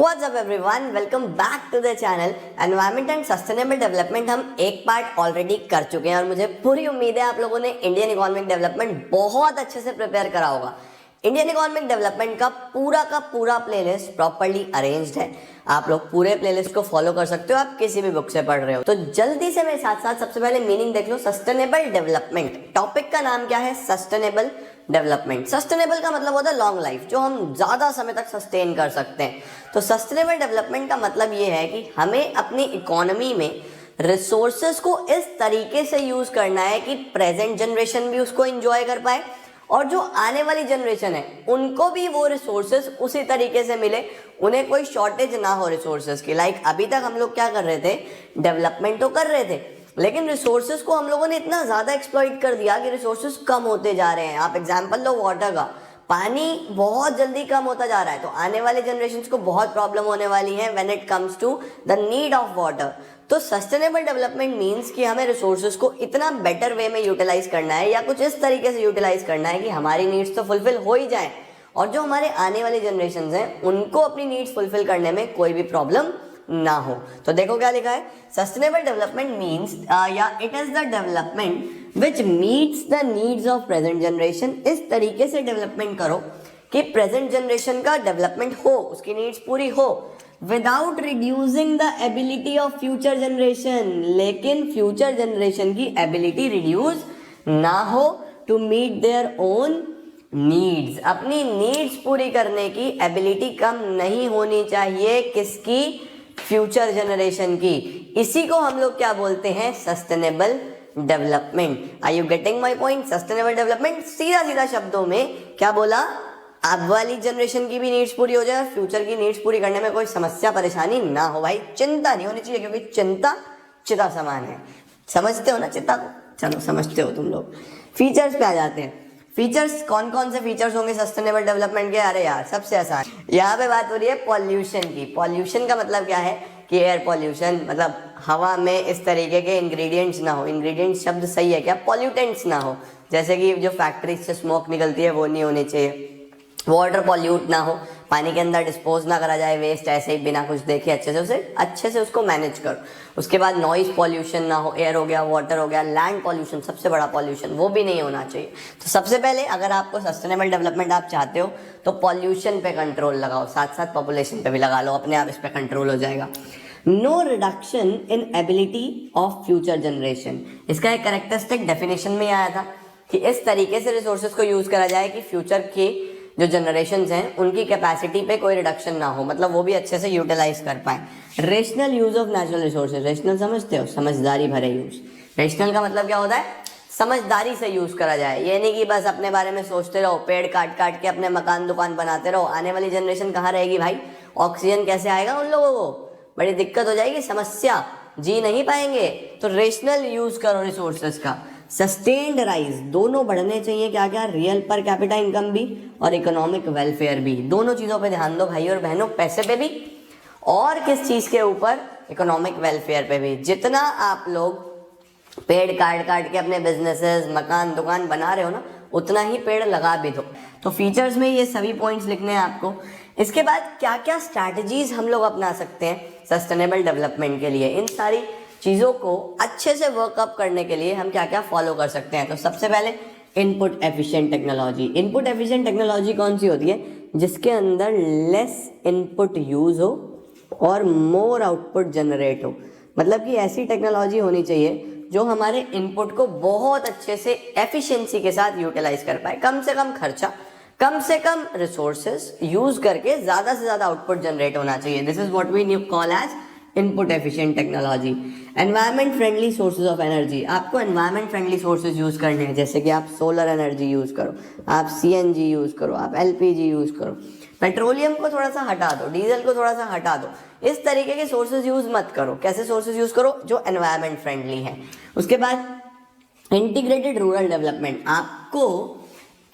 What's up everyone? Welcome back to the channel. Environment and sustainable development हम एक part already कर चुके हैं और मुझे पूरी उम्मीद है आप लोगों ने इंडियन इकोनॉमिक डेवलपमेंट बहुत अच्छे से प्रिपेयर करा होगा। इंडियन इकोनॉमिक डेवलपमेंट का पूरा प्लेलिस्ट प्रॉपर्ली अरेंज्ड है। आप लोग पूरे प्लेलिस्ट को फॉलो कर सकते हो, आप किसी भी बुक से पढ़ रहे हो तो जल्दी से मेरे साथ साथ सबसे पहले मीनिंग देख लो। सस्टेनेबल डेवलपमेंट टॉपिक का नाम क्या है? Sustainable development. सस्टेनेबल का मतलब होता है लॉन्ग लाइफ, जो हम ज्यादा समय तक सस्टेन कर सकते हैं। तो सस्टेनेबल डेवलपमेंट का मतलब ये है कि हमें अपनी इकोनॉमी में रिसोर्सेज को इस तरीके से यूज करना है कि प्रेजेंट जनरेशन भी उसको एंजॉय कर पाए और जो आने वाली जनरेशन है उनको भी वो रिसोर्सेज उसी तरीके से मिले, उन्हें कोई शॉर्टेज ना हो रिसोर्सेज की। लाइक अभी तक हम लोग क्या कर रहे थे, डेवलपमेंट तो कर रहे थे लेकिन रिसोर्सेज को हम लोगों ने इतना ज्यादा एक्सप्लॉइट कर दिया कि रिसोर्सेज कम होते जा रहे हैं। आप एग्जांपल लो वाटर का, पानी बहुत जल्दी कम होता जा रहा है तो आने वाले जनरेशन्स को बहुत प्रॉब्लम होने वाली है when it comes to the need of water. तो सस्टेनेबल डेवलपमेंट मीन्स कि हमें रिसोर्सेज को इतना बेटर वे में यूटिलाइज करना है या कुछ इस तरीके से यूटिलाइज करना है कि हमारी नीड्स तो फुलफिल हो ही जाए और जो हमारे आने वाली जनरेशन हैं उनको अपनी नीड्स फुलफिल करने में कोई भी प्रॉब्लम ना हो। तो देखो क्या लिखा है, सस्टेनेबल डेवलपमेंट मीन्स या it is the development which meets the needs of present generation. इस तरीके से डेवलपमेंट करो कि प्रेजेंट जनरेशन का डेवलपमेंट हो, उसकी नीड्स पूरी हो without reducing the ability of future generation. लेकिन फ्यूचर जनरेशन की एबिलिटी रिड्यूस ना हो to meet their own needs. अपनी नीड्स पूरी करने की एबिलिटी कम नहीं होनी चाहिए, किसकी? फ्यूचर जनरेशन की। इसी को हम लोग क्या बोलते हैं? Sustainable development. Are you getting my point? Sustainable development सीधा सीधा शब्दों में क्या बोला, अब वाली जनरेशन की भी नीड्स पूरी हो जाए, फ्यूचर की नीड्स पूरी करने में कोई समस्या परेशानी ना हो। भाई चिंता नहीं होनी चाहिए क्योंकि चिंता चिता समान है। समझते हो ना चिता को? चलो समझते हो तुम लोग। फीचर्स पे आ जाते हैं। फीचर्स कौन कौन से फीचर्स होंगे सस्टेनेबल डेवलपमेंट के? अरे यार सबसे आसान, यहाँ पे बात हो रही है पॉल्यूशन की। पॉल्यूशन का मतलब क्या है कि एयर पॉल्यूशन, मतलब हवा में इस तरीके के इंग्रेडिएंट्स ना हो। इंग्रेडिएंट्स शब्द सही है क्या? पॉल्यूटेंट्स ना हो, जैसे कि जो फैक्ट्रीज से स्मोक निकलती है वो नहीं होनी चाहिए। वाटर पॉल्यूट ना हो, पानी के अंदर डिस्पोज ना करा जाए वेस्ट ऐसे ही बिना कुछ देखे, अच्छे से उसको मैनेज करो। उसके बाद नॉइज पॉल्यूशन ना हो, एयर हो गया, वाटर हो गया, लैंड पॉल्यूशन सबसे बड़ा पॉल्यूशन, वो भी नहीं होना चाहिए। तो सबसे पहले अगर आपको सस्टेनेबल डेवलपमेंट आप चाहते हो तो पॉल्यूशन पे कंट्रोल लगाओ, साथ साथ पॉपुलेशन पे भी लगा लो, अपने आप इस पे कंट्रोल हो जाएगा। No reduction in ability of future generation. इसका एक कैरेक्टरिस्टिक डेफिनेशन में आया था कि इस तरीके से रिसोर्सेज को यूज करा जाए कि फ्यूचर की जो जनरेशन्स हैं उनकी कैपेसिटी पे कोई रिडक्शन ना हो, मतलब वो भी अच्छे से यूटिलाइज कर पाए। Rational use of natural resources. Rational समझते हो? समझदारी भरे यूज। रेशनल का मतलब क्या होता है? समझदारी से यूज करा जाए। ये नहीं कि बस अपने बारे में सोचते रहो, पेड़ काट काट के अपने मकान दुकान बनाते रहो। आने वाली जनरेशन कहाँ रहेगी भाई? ऑक्सीजन कैसे आएगा उन लोगों को? बड़ी दिक्कत हो जाएगी, समस्या, जी नहीं पाएंगे। तो रेशनल यूज करो रिसोर्सेज का। सस्टेन्ड राइज, दोनों बढ़ने चाहिए। क्या क्या? रियल पर कैपिटा इनकम भी और इकोनॉमिक वेलफेयर भी। दोनों चीजों पे ध्यान दो भाई और बहनों, पैसे पे भी और किस चीज के ऊपर? इकोनॉमिक वेलफेयर पे भी। जितना आप लोग पेड़ काट काट के अपने बिजनेसेस मकान दुकान बना रहे हो ना, उतना ही पेड़ लगा भी दो। तो फीचर्स में ये सभी पॉइंट्स लिखने हैं आपको। इसके बाद क्या क्या स्ट्रैटेजीज हम लोग अपना सकते हैं सस्टेनेबल डेवलपमेंट के लिए, इन सारी चीज़ों को अच्छे से वर्कअप करने के लिए हम क्या क्या फॉलो कर सकते हैं। तो सबसे पहले input efficient technology. Input efficient technology कौन सी होती है? जिसके अंदर लेस इनपुट यूज हो और मोर आउटपुट जनरेट हो। मतलब कि ऐसी टेक्नोलॉजी होनी चाहिए जो हमारे इनपुट को बहुत अच्छे से एफिशिएंसी के साथ यूटिलाइज कर पाए, कम से कम खर्चा, कम से कम रिसोर्सेज यूज करके ज्यादा से ज्यादा आउटपुट जनरेट होना चाहिए। This is what we call as input efficient technology. Environment friendly sources of energy. आपको एनवायरमेंट फ्रेंडली सोर्सेज यूज करने हैं, जैसे कि आप सोलर एनर्जी यूज करो, आप सीएनजी यूज करो, आप एलपीजी यूज करो। पेट्रोलियम को थोड़ा सा हटा दो, डीजल को थोड़ा सा हटा दो। इस तरीके के सोर्सेज यूज मत करो। कैसे सोर्सेज यूज करो? जो एनवायरमेंट फ्रेंडली है। उसके बाद इंटीग्रेटेड रूरल डेवलपमेंट। आपको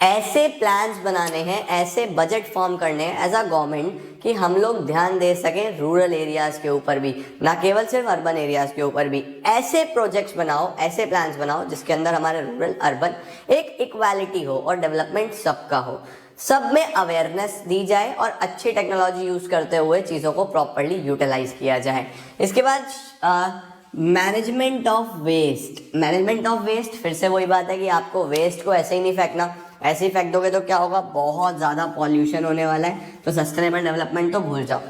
ऐसे प्लान्स बनाने हैं, ऐसे बजट फॉर्म करने हैं एज अ गवर्नमेंट कि हम लोग ध्यान दे सकें रूरल एरियाज के ऊपर भी, ना केवल सिर्फ अर्बन एरियाज के ऊपर भी। ऐसे प्रोजेक्ट्स बनाओ, ऐसे प्लान्स बनाओ जिसके अंदर हमारे रूरल अर्बन एक इक्वालिटी हो और डेवलपमेंट सबका हो। सब में अवेयरनेस दी जाए और अच्छी टेक्नोलॉजी यूज़ करते हुए चीज़ों को प्रॉपरली यूटिलाइज किया जाए। इसके बाद management of waste. Management of waste, फिर से वही बात है कि आपको वेस्ट को ऐसे ही नहीं फेंकना, ऐसे ही फेंक दोगे तो क्या होगा, बहुत ज़्यादा पॉल्यूशन होने वाला है। तो सस्टेनेबल डेवलपमेंट तो भूल जाओ।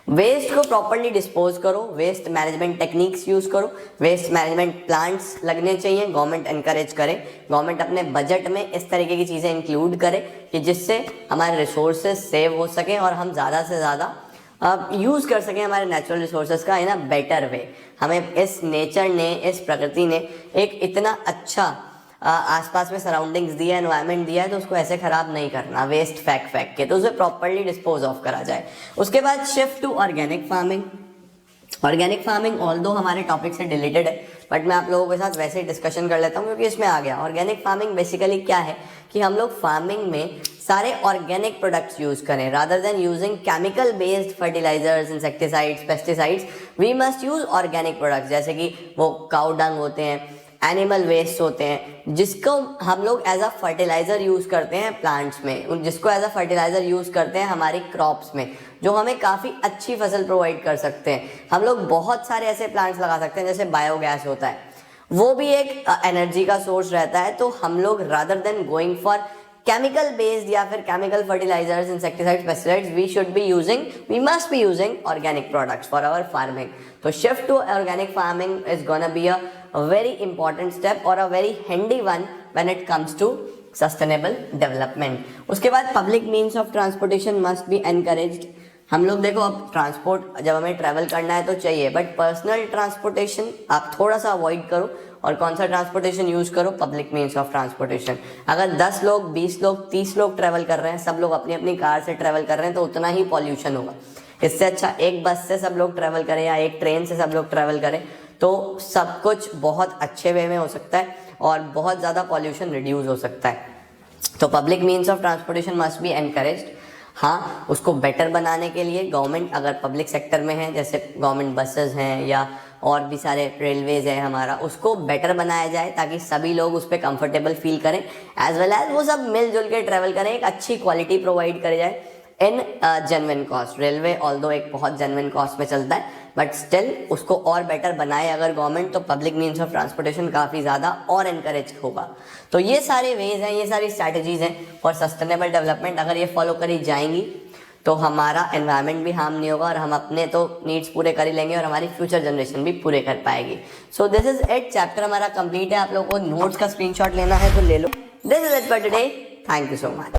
वेस्ट को प्रॉपरली डिस्पोज करो, वेस्ट मैनेजमेंट टेक्निक्स यूज़ करो, वेस्ट मैनेजमेंट प्लांट्स लगने चाहिए, गवर्नमेंट एनकरेज करे, गवर्नमेंट अपने बजट में इस तरीके की चीज़ें इंक्लूड करे कि जिससे हमारे रिसोर्सेज सेव हो सकें और हम ज़्यादा से ज़्यादा यूज़ कर सकें हमारे नेचुरल रिसोर्सेज का इन अ बेटर वे। हमें इस नेचर ने, इस प्रकृति ने एक इतना अच्छा आसपास में सराउंडिंग्स दिया, एनवायरनमेंट दिया है, तो उसको ऐसे ख़राब नहीं करना वेस्ट फेंक के, तो उसे प्रॉपरली डिस्पोज ऑफ करा जाए। उसके बाद shift to organic farming. Organic farming although हमारे टॉपिक से रिलेटेड है, बट मैं आप लोगों के साथ वैसे ही डिस्कशन कर लेता हूँ क्योंकि इसमें आ गया। ऑर्गेनिक फार्मिंग बेसिकली क्या है कि हम लोग फार्मिंग में सारे ऑर्गेनिक प्रोडक्ट्स यूज़ करें rather than using chemical based fertilizers, insecticides, pesticides. We must use organic products, जैसे कि वो काउ डंग होते हैं, एनिमल वेस्ट होते हैं, जिसको हम लोग एज अ फर्टिलाइज़र यूज़ करते हैं प्लांट्स में, जिसको एज अ फर्टिलाइज़र यूज़ करते हैं हमारी क्रॉप्स में, जो हमें काफ़ी अच्छी फसल प्रोवाइड कर सकते हैं। हम लोग बहुत सारे ऐसे प्लांट्स लगा सकते हैं, जैसे बायोगैस होता है, वो भी एक एनर्जी का सोर्स रहता है। तो हम लोग rather than going for chemical based या फिर chemical fertilisers, insecticides, pesticides, we must be using organic products for our farming. तो shift to organic farming is gonna be a very important step और a very handy one when it comes to sustainable development। उसके बाद public means of transportation must be encouraged। हम लोग देखो, अब transport जब हमें ट्रैवल करना है तो चाहिए, बट पर्सनल ट्रांसपोर्टेशन आप थोड़ा सा अवॉइड करो और कौन सा ट्रांसपोर्टेशन यूज़ करो, पब्लिक मीन्स ऑफ ट्रांसपोर्टेशन। अगर 10 लोग, 20 लोग, 30 लोग ट्रैवल कर रहे हैं, सब लोग अपनी अपनी कार से ट्रैवल कर रहे हैं, तो उतना ही पॉल्यूशन होगा। इससे अच्छा एक बस से सब लोग ट्रैवल करें या एक ट्रेन से सब लोग ट्रैवल करें, तो सब कुछ बहुत अच्छे वे में हो सकता है और बहुत ज़्यादा पॉल्यूशन रिड्यूस हो सकता है। तो public means of transportation must be encouraged. हाँ, उसको बेटर बनाने के लिए गवर्नमेंट अगर पब्लिक सेक्टर में है, जैसे गवर्नमेंट बसेस हैं या और भी सारे रेलवेज है हमारा, उसको बेटर बनाया जाए ताकि सभी लोग उस पर कंफर्टेबल फील करें, एज वेल एज वो सब मिलजुल के ट्रैवल करें, एक अच्छी क्वालिटी प्रोवाइड करे जाए इन जेन्युइन कॉस्ट। रेलवे ऑल्दो एक बहुत जेन्युइन कॉस्ट में चलता है, बट स्टिल उसको और बेटर बनाए अगर गवर्नमेंट, तो पब्लिक मीन्स ऑफ ट्रांसपोर्टेशन काफ़ी ज़्यादा और एनकरेज होगा। तो ये सारे वेज हैं, ये सारी स्ट्रैटेजीज हैं फॉर सस्टेनेबल डेवलपमेंट। अगर ये फॉलो करी जाएंगी तो हमारा एनवायरनमेंट भी हार्म नहीं होगा और हम अपने तो नीड्स पूरे कर ही लेंगे और हमारी फ्यूचर जनरेशन भी पूरे कर पाएगी। So this is it, chapter हमारा कंप्लीट है। आप लोगों को नोट्स का स्क्रीनशॉट लेना है तो ले लो। This is it for today, thank you so much.